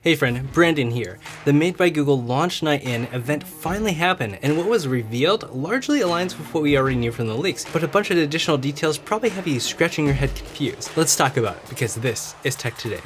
Hey friend, Brandon here. The Made by Google Launch Night In event finally happened, and what was revealed largely aligns with what we already knew from the leaks, but a bunch of additional details probably have you scratching your head confused. Let's talk about it, because this is Tech Today.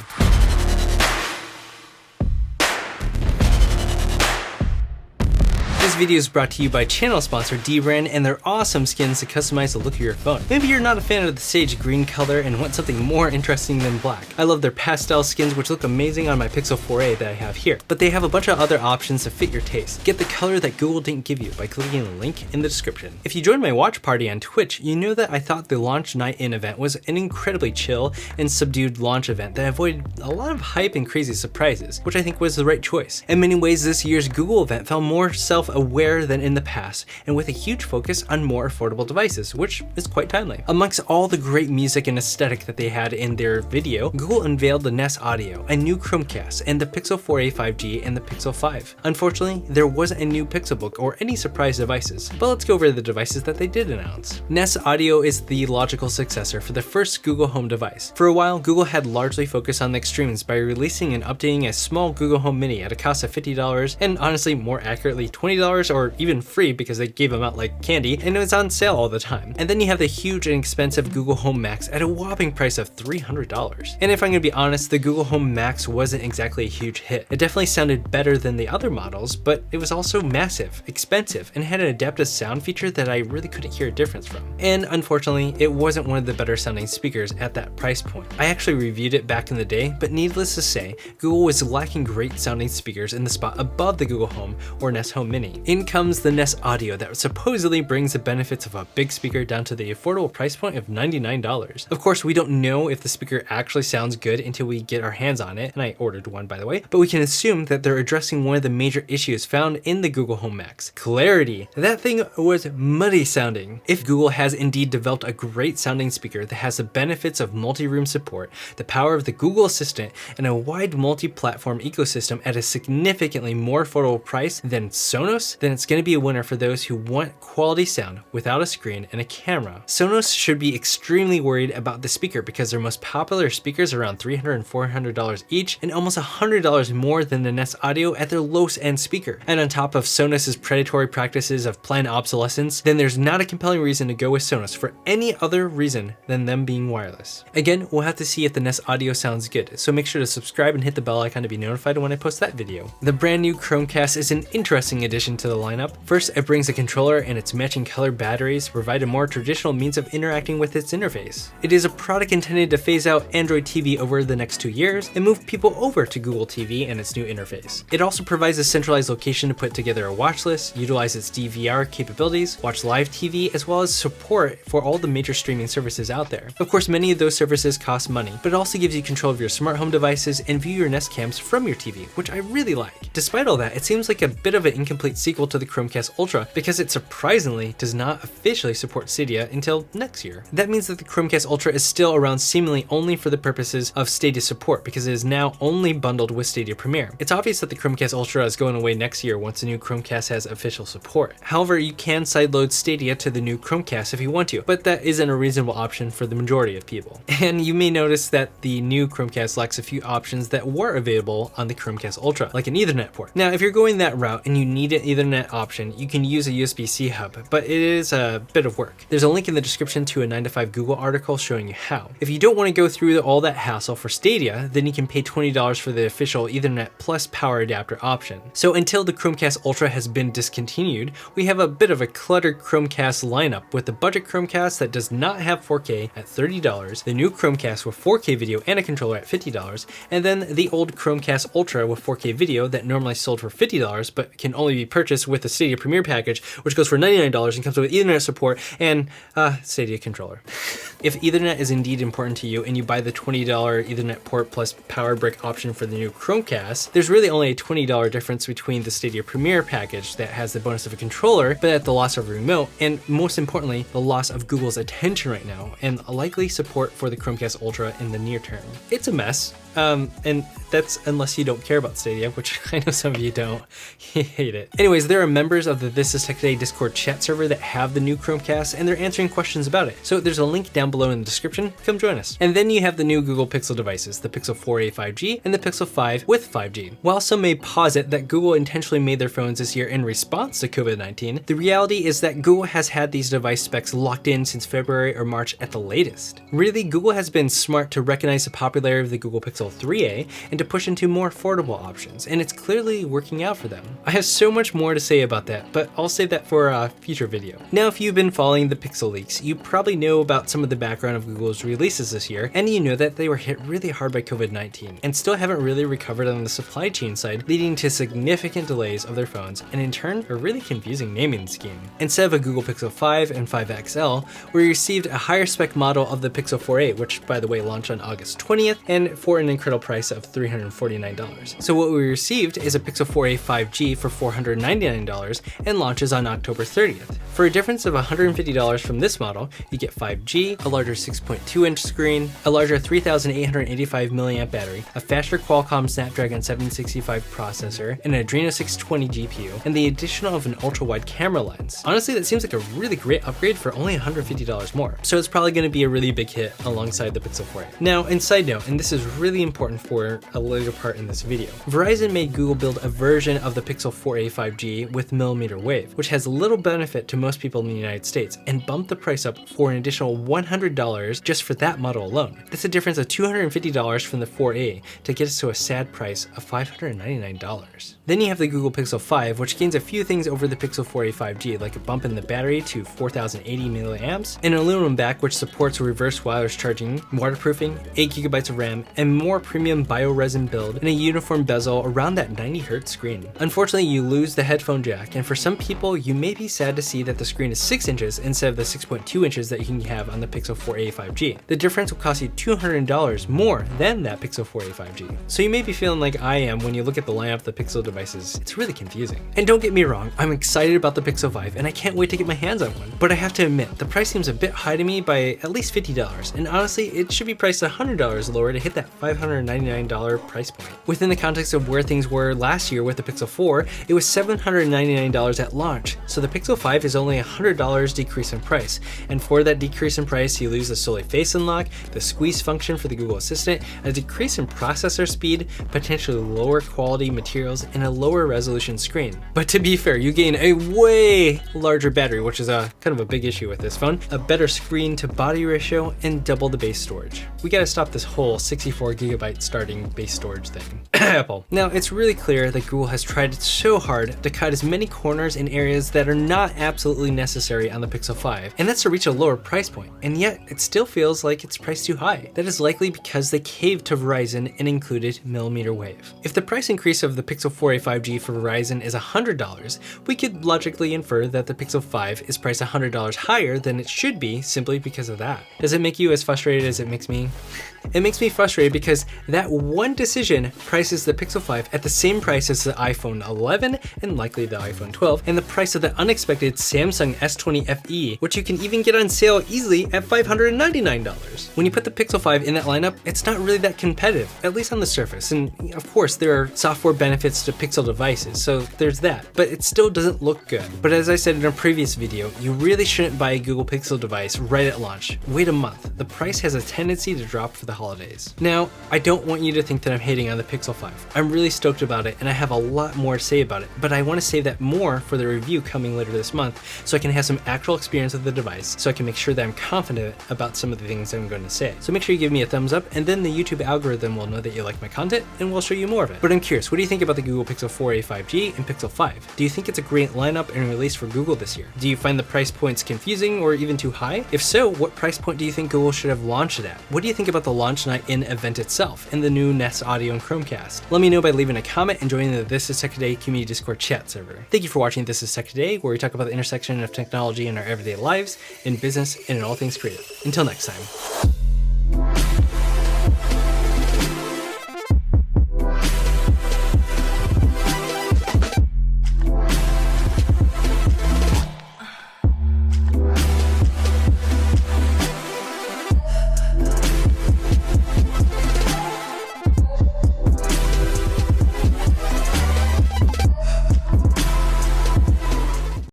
This video is brought to you by channel sponsor Dbrand and their awesome skins to customize the look of your phone. Maybe you're not a fan of the sage green color and want something more interesting than black. I love their pastel skins, which look amazing on my Pixel 4a that I have here, but they have a bunch of other options to fit your taste. Get the color that Google didn't give you by clicking the link in the description. If you joined my watch party on Twitch, you know that I thought the Launch Night In event was an incredibly chill and subdued launch event that avoided a lot of hype and crazy surprises, which I think was the right choice. In many ways, this year's Google event felt more self-aware than in the past, and with a huge focus on more affordable devices, which is quite timely. Amongst all the great music and aesthetic that they had in their video, Google unveiled the Nest Audio, a new Chromecast, and the Pixel 4a 5G and the Pixel 5. Unfortunately, there wasn't a new Pixelbook or any surprise devices, but let's go over the devices that they did announce. Nest Audio is the logical successor for the first Google Home device. For a while, Google had largely focused on the extremes by releasing and updating a small Google Home Mini at a cost of $50, and honestly, more accurately, $20 or even free because they gave them out like candy, and it was on sale all the time. And then you have the huge and expensive Google Home Max at a whopping price of $300. And if I'm gonna be honest, the Google Home Max wasn't exactly a huge hit. It definitely sounded better than the other models, but it was also massive, expensive, and had an adaptive sound feature that I really couldn't hear a difference from. And unfortunately, it wasn't one of the better sounding speakers at that price point. I actually reviewed it back in the day, but needless to say, Google was lacking great sounding speakers in the spot above the Google Home or Nest Home Mini. In comes the Nest Audio that supposedly brings the benefits of a big speaker down to the affordable price point of $99. Of course, we don't know if the speaker actually sounds good until we get our hands on it, and I ordered one by the way, but we can assume that they're addressing one of the major issues found in the Google Home Max: clarity. That thing was muddy sounding. If Google has indeed developed a great sounding speaker that has the benefits of multi-room support, the power of the Google Assistant, and a wide multi-platform ecosystem at a significantly more affordable price than Sonos, then it's going to be a winner for those who want quality sound without a screen and a camera. Sonos should be extremely worried about the speaker because their most popular speakers are around $300 and $400 each, and almost $100 more than the Nest Audio at their lowest end speaker. And on top of Sonos's predatory practices of planned obsolescence, then there's not a compelling reason to go with Sonos for any other reason than them being wireless. Again, we'll have to see if the Nest Audio sounds good, so make sure to subscribe and hit the bell icon to be notified when I post that video. The brand new Chromecast is an interesting addition to the lineup. First, it brings a controller and its matching color batteries to provide a more traditional means of interacting with its interface. It is a product intended to phase out Android TV over the next 2 years and move people over to Google TV and its new interface. It also provides a centralized location to put together a watch list, utilize its DVR capabilities, watch live TV, as well as support for all the major streaming services out there. Of course, many of those services cost money, but it also gives you control of your smart home devices and view your Nest cams from your TV, which I really like. Despite all that, it seems like a bit of an incomplete sequel to the Chromecast Ultra because it surprisingly does not officially support Stadia until next year. That means that the Chromecast Ultra is still around seemingly only for the purposes of Stadia support because it is now only bundled with Stadia Premiere. It's obvious that the Chromecast Ultra is going away next year once the new Chromecast has official support. However, you can sideload Stadia to the new Chromecast if you want to, but that isn't a reasonable option for the majority of people. And you may notice that the new Chromecast lacks a few options that were available on the Chromecast Ultra, like an Ethernet port. Now, if you're going that route and you need an Ethernet option, you can use a USB-C hub, but it is a bit of work. There's a link in the description to a 9to5 Google article showing you how. If you don't want to go through all that hassle for Stadia, then you can pay $20 for the official Ethernet plus power adapter option. So until the Chromecast Ultra has been discontinued, we have a bit of a cluttered Chromecast lineup with the budget Chromecast that does not have 4K at $30, the new Chromecast with 4K video and a controller at $50, and then the old Chromecast Ultra with 4K video that normally sold for $50 but can only be purchased with the Stadia Premiere package, which goes for $99 and comes with Ethernet support and Stadia controller. If Ethernet is indeed important to you and you buy the $20 Ethernet port plus power brick option for the new Chromecast, there's really only a $20 difference between the Stadia Premiere package that has the bonus of a controller, but at the loss of a remote, and most importantly, the loss of Google's attention right now, and likely support for the Chromecast Ultra in the near term. It's a mess. And that's unless you don't care about Stadia, which I know some of you don't. You hate it. Anyway, Anyways, there are members of the This Is Tech Today Discord chat server that have the new Chromecast, and they're answering questions about it. So there's a link down below in the description. Come join us. And then you have the new Google Pixel devices, the Pixel 4a 5G and the Pixel 5 with 5G. While some may posit that Google intentionally made their phones this year in response to COVID-19, the reality is that Google has had these device specs locked in since February or March at the latest. Really, Google has been smart to recognize the popularity of the Google Pixel 3a and to push into more affordable options, and it's clearly working out for them. I have so much more to say about that, but I'll save that for a future video. Now, if you've been following the Pixel leaks, you probably know about some of the background of Google's releases this year, and you know that they were hit really hard by COVID-19 and still haven't really recovered on the supply chain side, leading to significant delays of their phones and in turn a really confusing naming scheme. Instead of a Google Pixel 5 and 5 XL, we received a higher spec model of the Pixel 4a, which by the way launched on August 20th and for an incredible price of $349. So what we received is a Pixel 4a 5G for $499 and launches on October 30th. For a difference of $150 from this model, you get 5G, a larger 6.2-inch screen, a larger 3885 mAh battery, a faster Qualcomm Snapdragon 765 processor, an Adreno 620 GPU, and the addition of an ultra-wide camera lens. Honestly, that seems like a really great upgrade for only $150 more. So it's probably going to be a really big hit alongside the Pixel 4a. Now, and side note, and this is really important for a later part in this video, Verizon made Google build a version of the Pixel 4a 5G with millimeter wave, which has little benefit to most people in the United States, and bumped the price up for an additional $100 just for that model alone. That's a difference of $250 from the 4a to get us to a sad price of $599. Then you have the Google Pixel 5, which gains a few things over the Pixel 4a 5G, like a bump in the battery to 4080 milliamps, an aluminum back which supports reverse wireless charging, waterproofing, 8GB of RAM, and more premium bioresin build, and a uniform bezel around that 90Hz screen. Unfortunately, you lose the headphone jack, and for some people, you may be sad to see that the screen is 6 inches instead of the 6.2 inches that you can have on the Pixel 4a 5G. The difference will cost you $200 more than that Pixel 4a 5G. So you may be feeling like I am when you look at the lineup of the Pixel devices. It's really confusing. And don't get me wrong, I'm excited about the Pixel 5 and I can't wait to get my hands on one. But I have to admit, the price seems a bit high to me by at least $50, and honestly, it should be priced $100 lower to hit that $599 price point. Within the context of where things were last year with the Pixel 4, it was $799 at launch, so the Pixel 5 is only $100 decrease in price, and for that decrease in price, you lose the Solely Face Unlock, the squeeze function for the Google Assistant, a decrease in processor speed, potentially lower quality materials, and a lower resolution screen. But to be fair, you gain a way larger battery, which is a kind of a big issue with this phone, a better screen to body ratio, and double the base storage. We gotta stop this whole 64GB starting base storage thing. Apple. Now, it's really clear that Google has tried so hard to cut as many corners in areas that are not absolutely necessary on the Pixel 5, and that's to reach a lower price point, and yet it still feels like it's priced too high. That is likely because they caved to Verizon and included millimeter wave. If the price increase of the Pixel 4a 5G for Verizon is $100, we could logically infer that the Pixel 5 is priced $100 higher than it should be simply because of that. Does it make you as frustrated as it makes me? It makes me frustrated because that one decision prices the Pixel 5 at the same price as the iPhone 11 and likely the iPhone 12, and the price of the unexpected Samsung S20 FE, which you can even get on sale easily at $599. When you put the Pixel 5 in that lineup, it's not really that competitive, at least on the surface, and of course there are software benefits to Pixel devices, so there's that, but it still doesn't look good. But as I said in a previous video, you really shouldn't buy a Google Pixel device right at launch. Wait a month. The price has a tendency to drop for the holidays. Now, I don't want you to think that I'm hating on the Pixel 5. I'm really stoked about it and I have a lot more to say about it, but I want to save that more for the review coming later this month so I can have some actual experience with the device, so I can make sure that I'm confident about some of the things I'm going to say. So make sure you give me a thumbs up, and then the YouTube algorithm will know that you like my content and will show you more of it. But I'm curious, what do you think about the Google Pixel 4a 5G and Pixel 5? Do you think it's a great lineup and release for Google this year? Do you find the price points confusing or even too high? If so, what price point do you think Google should have launched it at? What do you think about the launch night in event itself and the new Nest Audio and Chromecast? Let me know by leaving a comment and joining the This Is Tech Today community Discord chat server. Thank you for watching This Is Tech Today, where we talk about the intersection of technology in our everyday lives, in business, and in all things creative. Until next time.